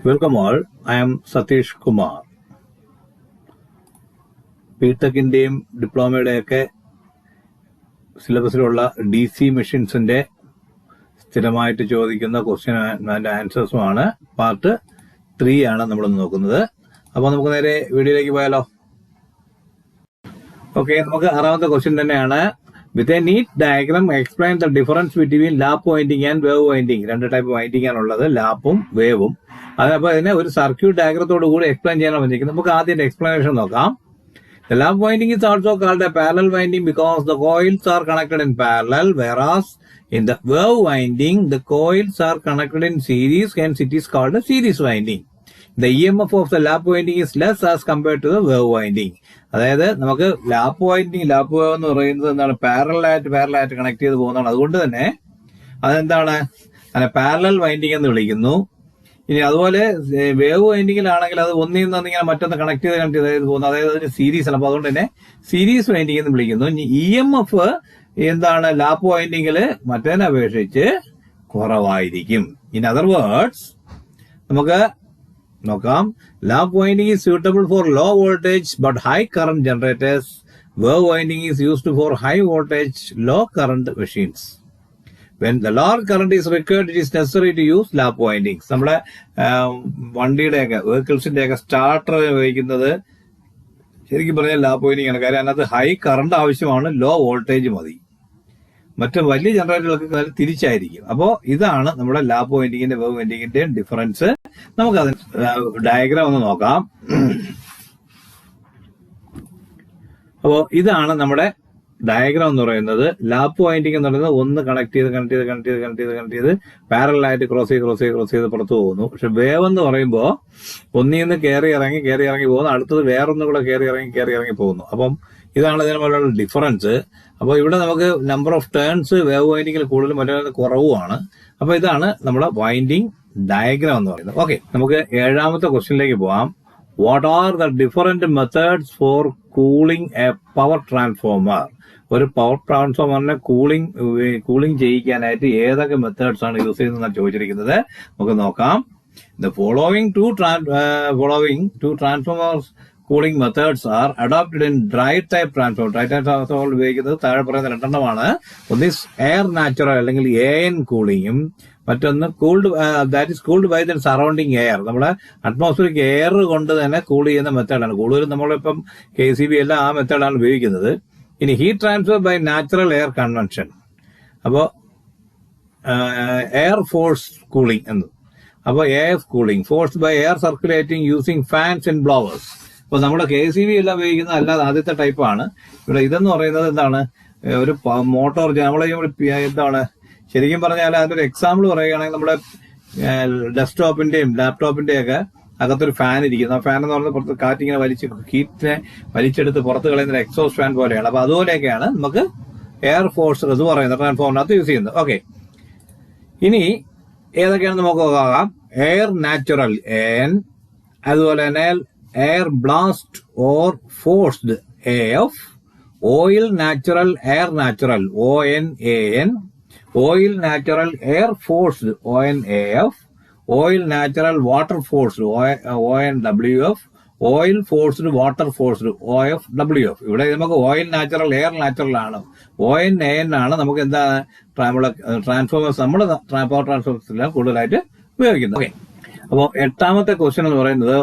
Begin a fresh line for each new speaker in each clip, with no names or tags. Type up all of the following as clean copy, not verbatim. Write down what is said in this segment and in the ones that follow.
Welcome all. I am Satish Kumar. ബിടെക്കിന്റെയും ഡിപ്ലോമയുടെയൊക്കെ സിലബസിലുള്ള DC മെഷീൻസിന്റെ സ്ഥിരമായിട്ട് ചോദിക്കുന്ന question and ആൻസേഴ്സുമാണ്. Part 3 ആണ് നമ്മൾ നോക്കുന്നത്. അപ്പോൾ നമുക്ക് നേരെ വീഡിയോയിലേക്ക് പോയാലോ. ഓക്കെ, നമുക്ക് 6ാമത്തെ ക്വസ്റ്റ്യൻ തന്നെയാണ്. With a neat diagram explain the difference between lap winding and wave winding. 2 type winding ആണുള്ളത്, ലാപ്പും വേവും. അതപ്പോൾ അതിനെ ഒരു സർക്യൂട്ട് ഡയഗ്രത്തോടു കൂടി എക്സ്പ്ലെയിൻ ചെയ്യാനാണ് വന്നിരിക്കുന്നത്. നമുക്ക് ആദ്യം എക്സ്പ്ലനേഷൻ നോക്കാം. The lap winding is also called a parallel winding because the coils are connected in parallel, whereas in the wave winding, the coils are connected in series, hence it is called a series winding. The EMF of the lap winding is less as compared to the wave winding. അതായത് നമുക്ക് lap winding, lap wave എന്ന് പറയുന്നത് എന്താണ്, പാരലായിട്ട് connect ചെയ്ത് പോകുന്നതാണ്. അതുകൊണ്ട് തന്നെ അതെന്താണ്, അതിനെ പാരലൽ വൈൻഡിങ് എന്ന് വിളിക്കുന്നു. ഇനി അതുപോലെ വേവ് വൈൻഡിങ്ങിലാണെങ്കിൽ അത് ഒന്നിൽ നിന്ന് ഇങ്ങനെ മറ്റൊന്ന് കണക്ട് ചെയ്ത് പോകുന്നു, അതായത് അതിന് സീരീസ് ആണ്. അപ്പൊ അതുകൊണ്ട് തന്നെ സീരീസ് വൈൻഡിങ് എന്ന് വിളിക്കുന്നു. ഇനി EMF എന്താണ്, ലാപ്പ് വൈൻഡിങ്ങിൽ മറ്റേതിനെ അപേക്ഷിച്ച് കുറവായിരിക്കും. ഇൻ അതർ വേർഡ്സ് നമുക്ക് നോക്കാം. Lap winding is suitable for low voltage but high current generators. Wave winding is used for high voltage low current machines. When the lower current is required, it is necessary to use lap windings. നമ്മുടെ വണ്ടിയുടെയൊക്കെ വെഹിക്കിൾസിന്റെയൊക്കെ starter ഉപയോഗിക്കുന്നത് ശരിക്കും പറഞ്ഞാൽ lap winding ആണ്. കാര്യം അതിനകത്ത് high current ആവശ്യമാണ്, low voltage മതി. മറ്റു വലിയ ജനറേറ്ററുകൾക്ക് തിരിച്ചായിരിക്കും. അപ്പോൾ ഇതാണ് നമ്മുടെ ലാപ്പ് വൈൻഡിങ്ങിന്റെ വേവ് വൈൻഡിങ്ങിന്റെയും ഡിഫറൻസ്. നമുക്ക് അതിന് ഡയഗ്രാം ഒന്ന് നോക്കാം. അപ്പോൾ ഇതാണ് നമ്മുടെ ഡയഗ്രാം എന്ന് പറയുന്നത്. ലാപ്പ് വൈൻഡിങ് എന്ന് പറയുന്നത് ഒന്ന് കണക്ട് ചെയ്ത് പാരലായിട്ട് ക്രോസ് ചെയ്ത് പുറത്തു പോകുന്നു. പക്ഷെ വേവ് എന്ന് പറയുമ്പോൾ ഒന്നിൽ നിന്ന് കയറി ഇറങ്ങി പോകുന്നു, അടുത്തത് വേറൊന്നും കൂടെ കയറി ഇറങ്ങി പോകുന്നു. അപ്പം ഇതാണ് ഇതിനുള്ള ഡിഫറൻസ്. അപ്പോൾ ഇവിടെ നമുക്ക് നമ്പർ ഓഫ് ടേൺസ് വേവ് വൈൻഡിങ്ങിൽ കൂടുതലും മറ്റേ കുറവുമാണ്. അപ്പൊ ഇതാണ് നമ്മുടെ വൈൻഡിങ് ഡയഗ്രാം എന്ന് പറയുന്നത്. ഓക്കെ, നമുക്ക് 7ാമത്തെ ക്വസ്റ്റ്യനിലേക്ക് പോവാം. What are the different methods for cooling a power transformer? ഒരു പവർ ട്രാൻസ്ഫോമറിനെ കൂളിംഗ് ചെയ്യിക്കാനായിട്ട് ഏതൊക്കെ മെത്തേഡ്സ് ആണ് യൂസ് ചെയ്യുന്നതെന്നാണ് ചോദിച്ചിരിക്കുന്നത്. നമുക്ക് നോക്കാം. The following two transformers cooling methods are adopted in dry type transformer. Dry type transformer ഉപയോഗിക്കുന്നത് താഴെ പറയുന്ന 2 ഒന്ന് എയർ നാച്ചുറൽ അല്ലെങ്കിൽ AN കൂളിംഗും, മറ്റൊന്ന് that is cooled by the surrounding air. നമ്മുടെ അറ്റ്മോസ്ഫിയറിക് എയർ കൊണ്ട് തന്നെ കൂൾ ചെയ്യുന്ന മെത്തേഡാണ്. കൂടുതലും നമ്മളിപ്പം KCB എല്ലാം ആ മെത്തേഡാണ് ഉപയോഗിക്കുന്നത്. ഇനി heat transfer by natural air convention, അപ്പോൾ എയർ ഫോഴ്സ് കൂളിംഗ് എന്ന്. അപ്പോൾ AF cooling, force by air circulating using fans and blowers. അപ്പോൾ നമ്മുടെ KCB എല്ലാം ഉപയോഗിക്കുന്നത് അല്ലാതെ ആദ്യത്തെ ടൈപ്പാണ്. ഇവിടെ ഇതെന്ന് പറയുന്നത് എന്താണ്, ഒരു മോട്ടോർ. നമ്മളെ എന്താണ് ശരിക്കും പറഞ്ഞാൽ അതിന്റെ ഒരു എക്സാമ്പിൾ പറയുകയാണെങ്കിൽ നമ്മുടെ ഡെസ്ക്ടോപ്പിന്റെയും ലാപ്ടോപ്പിന്റെയും ഒക്കെ അകത്തൊരു ഫാൻ ഇരിക്കുന്നു. ആ ഫാൻ എന്ന് പറയുന്നത് പുറത്ത് കാറ്റിങ്ങനെ ഹീറ്റിനെ വലിച്ചെടുത്ത് പുറത്ത് കളയുന്ന എക്സോസ്റ്റ് ഫാൻ പോലെയാണ്. അപ്പൊ അതുപോലെയൊക്കെയാണ് നമുക്ക് എയർ ഫോഴ്സ് എന്ന് പറയുന്നത് ട്രാൻസ്ഫോമറിനകത്ത് യൂസ് ചെയ്യുന്നത്. ഓക്കെ, ഇനി ഏതൊക്കെയാണെന്ന് നമുക്ക് നോക്കാം. എയർ നാച്ചുറൽ AN, അതുപോലെ തന്നെ air blast or forced AF, oil natural air natural ONAN, oil natural air forced ONAF, oil natural water forced ONWF, oil forced water forced OFWF. ഇവിടെ നമുക്ക് ഓയിൽ നാച്ചുറൽ എയർ നാച്ചുറൽ ആണ്, ONAN ആണ് നമുക്ക് എന്താണ് നമ്മുടെ transformers, നമ്മുടെ power ട്രാൻസ്ഫോമേഴ്സിലാണ് കൂടുതലായിട്ട് ഉപയോഗിക്കുന്നത്. ഓക്കെ, അപ്പോൾ 8ാമത്തെ ക്വസ്റ്റ്യൻ എന്ന് പറയുന്നത്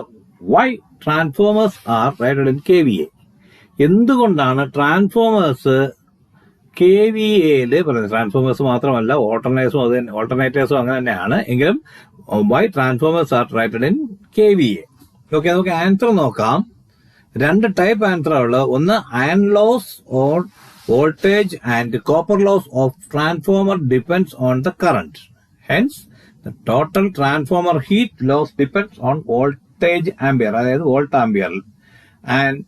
why transformers are rated in KVA? എന്തുകൊണ്ടാണ് ട്രാൻസ്ഫോമേഴ്സ് KVAയിൽ പറയുന്നത്? ട്രാൻസ്ഫോമേഴ്സ് മാത്രമല്ല, ഓൾട്ടർനേറ്റേഴ്സും അങ്ങനെ തന്നെയാണ്. എങ്കിലും why transformers are rated in KVA? Okay, നമുക്ക് ആൻസർ നോക്കാം. 2 ടൈപ്പ് ആൻസർ ഉള്ളത്. ഒന്ന് iron loss or voltage and copper loss of transformer depends on the current. Hence the total transformer heat loss depends on voltage ampere, അതായത് volt ampere, and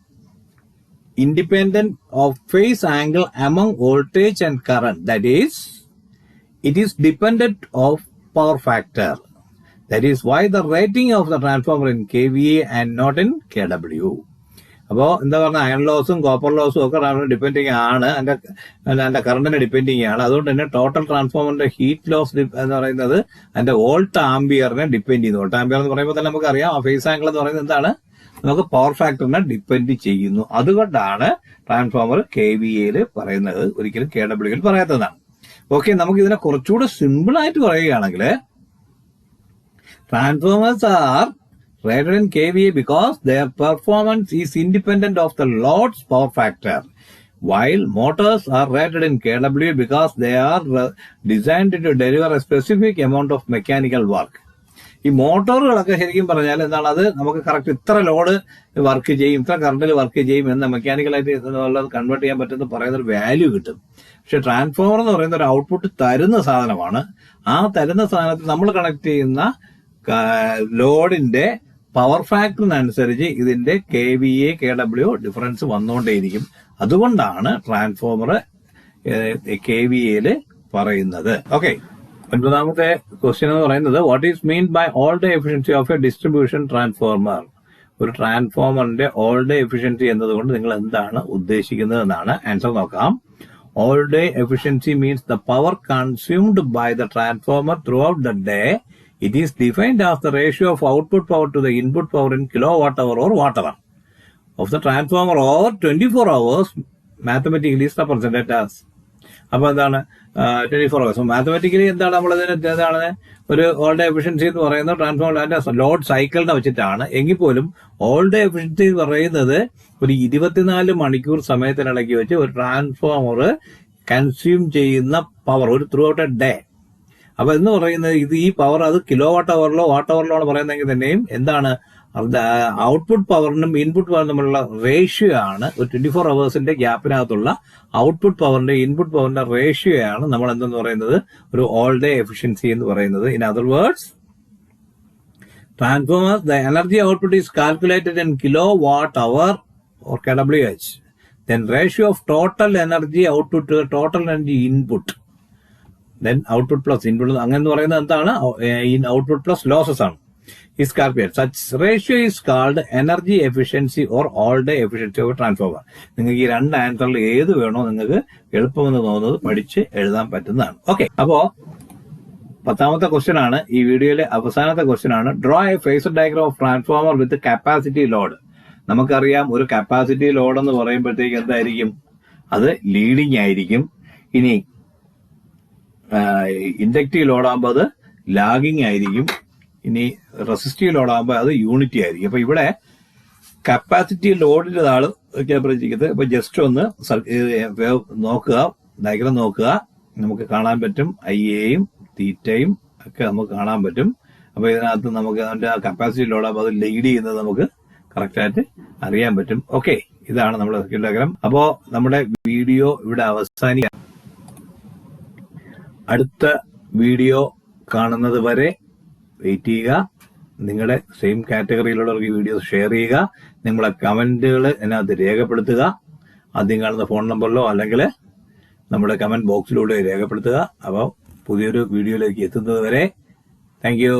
independent of phase angle among voltage and current. That is, it is dependent of power factor. That is why the rating of the transformer in KVA and not in KW. അപ്പോൾ എന്താ പറഞ്ഞാൽ iron ലോസും copper ലോസും ഒക്കെ depending ആണ്, അതിന്റെ കറണ്ടിനെ depending ആണ്. അതുകൊണ്ട് തന്നെ total ട്രാൻസ്ഫോമറിന്റെ heat loss എന്ന് പറയുന്നത് അതിന്റെ വോൾട്ട് ആംബിയറിനെ ഡിപ്പെൻഡ് ചെയ്യുന്നു. വോൾട്ട് ആംബിയർ എന്ന് പറയുമ്പോൾ തന്നെ നമുക്കറിയാം ആ ഫേസ് ആംഗിൾ എന്ന് പറയുന്നത് എന്താണ്, നമുക്ക് പവർ ഫാക്ടറിനെ ഡിപ്പെൻഡ് ചെയ്യുന്നു. അതുകൊണ്ടാണ് ട്രാൻസ്ഫോമർ KVA പറയുന്നത്, ഒരിക്കലും KWA പറയാത്തതാണ്. ഓക്കെ, നമുക്ക് ഇതിനെ കുറച്ചുകൂടെ സിമ്പിൾ ആയിട്ട് പറയുകയാണെങ്കിൽ transformers are rated in KVA because their performance is independent of the load's power factor, while motors are rated in KWA because they are designed to deliver a specific amount of mechanical work. ഈ മോട്ടോറുകളൊക്കെ ശരിക്കും പറഞ്ഞാൽ എന്താണ്, അത് നമുക്ക് correct ഇത്ര load work ചെയ്യും, ഇത്ര കറണ്ടിൽ work ചെയ്യും എന്ന് മെക്കാനിക്കലായിട്ട് എന്നുള്ളത് കൺവേർട്ട് ചെയ്യാൻ പറ്റുന്ന പറയുന്ന ഒരു വാല്യൂ കിട്ടും. പക്ഷെ ട്രാൻസ്ഫോമർ എന്ന് പറയുന്ന ഒരു ഔട്ട്പുട്ട് തരുന്ന സാധനമാണ്. ആ തരുന്ന സാധനത്തിൽ നമ്മൾ കണക്ട് ചെയ്യുന്ന ലോഡിന്റെ പവർ ഫാക്ടറിനനുസരിച്ച് ഇതിന്റെ KVA KW ഡിഫറൻസ് വന്നുകൊണ്ടേയിരിക്കും. അതുകൊണ്ടാണ് ട്രാൻസ്ഫോമർ KVA പറയുന്നത്. ഓക്കെ, ഒൻപതാമത്തെ ക്വസ്റ്റ്യൻ എന്ന് പറയുന്നത് what is mean by all day efficiency of a distribution transformer. ഒരു ട്രാൻസ്ഫോമറിന്റെ ഓൾ ഡേ എഫിഷ്യൻസി എന്നതുകൊണ്ട് നിങ്ങൾ എന്താണ് ഉദ്ദേശിക്കുന്നത് എന്നാണ്. ആൻസർ നോക്കാം. All day efficiency means the power consumed by the transformer throughout the day. It is defined as the ratio of output power to the input power in kilowatt hour or watt hour of the transformer over 24 hours. Mathematically is represented as. അപ്പൊ എന്താണ് 24 hours. Mathematically എന്താണ് എന്താണ് ഒരു all day efficiency എന്ന് പറയുന്നത് ട്രാൻസ്ഫോമറിന്റെ load സൈക്കിളിനെ വെച്ചിട്ടാണ്. എങ്കിൽ പോലും ഓൾ ഡേ എഫിഷ്യൻസി എന്ന് പറയുന്നത് ഒരു 24 മണിക്കൂർ സമയത്തിനിടയ്ക്ക് വെച്ച് ഒരു ട്രാൻസ്ഫോമർ കൺസ്യൂം ചെയ്യുന്ന പവർ ഒരു ത്രൂ ഔട്ട് എ ഡേ. അപ്പൊ എന്ന് പറയുന്നത് ഇത് ഈ പവർ അത് കിലോവാട്ട് അവറിലോ വാട്ട് അവറിലോ ആണ് പറയുന്നതെങ്കിൽ തന്നെയും എന്താണ് ഔട്ട്പുട്ട് പവറിനും ഇൻപുട്ട് പവറിനും തമ്മിലുള്ള റേഷ്യോ ആണ്. ഒരു 24 അവേഴ്സിന്റെ ഗ്യാപ്പിനകത്തുള്ള ഔട്ട്പുട്ട് പവറിന്റെ ഇൻപുട്ട് പവറിന്റെ റേഷ്യോ ആണ് നമ്മൾ എന്തെന്ന് പറയുന്നത് ഒരു ഓൾ ഡേ എഫിഷ്യൻസി എന്ന് പറയുന്നത്. In other words, transformer the energy output is calculated in kilowatt our or KWH. Then ratio of total energy output to total energy input. Then output plus input അങ്ങനെ പറയുന്നത് എന്താണ്, output plus losses ആണ്. is calculated. Such ratio is called energy efficiency or all day efficiency of a transformer. നിങ്ങൾക്ക് ഈ രണ്ട് ആൻസറിൽ ഏത് വേണോ നിങ്ങൾക്ക് എളുപ്പമെന്ന് തോന്നുന്നത് പഠിച്ച് എഴുതാൻ പറ്റുന്നതാണ്. ഓക്കെ, അപ്പോ 10ാമത്തെ ക്വസ്റ്റ്യൻ ആണ് ഈ വീഡിയോയിലെ അവസാനത്തെ ക്വസ്റ്റ്യൻ ആണ്. Draw A phasor diagram of transformer with capacity load. നമുക്കറിയാം ഒരു കപ്പാസിറ്റി ലോഡ് എന്ന് പറയുമ്പോഴത്തേക്ക് എന്തായിരിക്കും, അത് ലീഡിങ് ആയിരിക്കും. ഇനി ഇൻഡക്റ്റീവ് ലോഡാകുമ്പോൾ അത് ലാഗിങ് ആയിരിക്കും. ഇനി റെസിസ്റ്റീവ് ലോഡാകുമ്പോൾ അത് യൂണിറ്റി ആയിരിക്കും. അപ്പൊ ഇവിടെ കപ്പാസിറ്റി ലോഡിന്റെ ആള് പ്രവചിക്കുന്നത്. അപ്പൊ ജസ്റ്റ് ഒന്ന് നോക്കുക, ഡയഗ്രാം നോക്കുക, നമുക്ക് കാണാൻ പറ്റും. ഐയും തീറ്റയും ഒക്കെ നമുക്ക് കാണാൻ പറ്റും. അപ്പൊ ഇതിനകത്ത് നമുക്ക് അതിന്റെ കപ്പാസിറ്റി ലോഡാകുമ്പോൾ അത് ലീഡ് ചെയ്യുന്നത് നമുക്ക് കറക്റ്റായിട്ട് അറിയാൻ പറ്റും. ഓക്കെ, ഇതാണ് നമ്മുടെ സർക്യൂട്ട് ഡയഗ്രാം. അപ്പോ നമ്മുടെ വീഡിയോ ഇവിടെ അവസാനിക്കാം. അടുത്ത വീഡിയോ കാണുന്നത് വരെ വെയിറ്റ് ചെയ്യുക. നിങ്ങളുടെ സെയിം കാറ്റഗറിയിലുള്ളവർക്ക് വീഡിയോ ഷെയർ ചെയ്യുക. നിങ്ങളുടെ കമന്റുകൾ അതിനകത്ത് രേഖപ്പെടുത്തുക. ആദ്യം കാണുന്ന ഫോൺ നമ്പറിലോ അല്ലെങ്കിൽ നമ്മുടെ കമന്റ് ബോക്സിലൂടെ രേഖപ്പെടുത്തുക. അപ്പോൾ പുതിയൊരു വീഡിയോയിലേക്ക് എത്തുന്നത് വരെ താങ്ക് യു.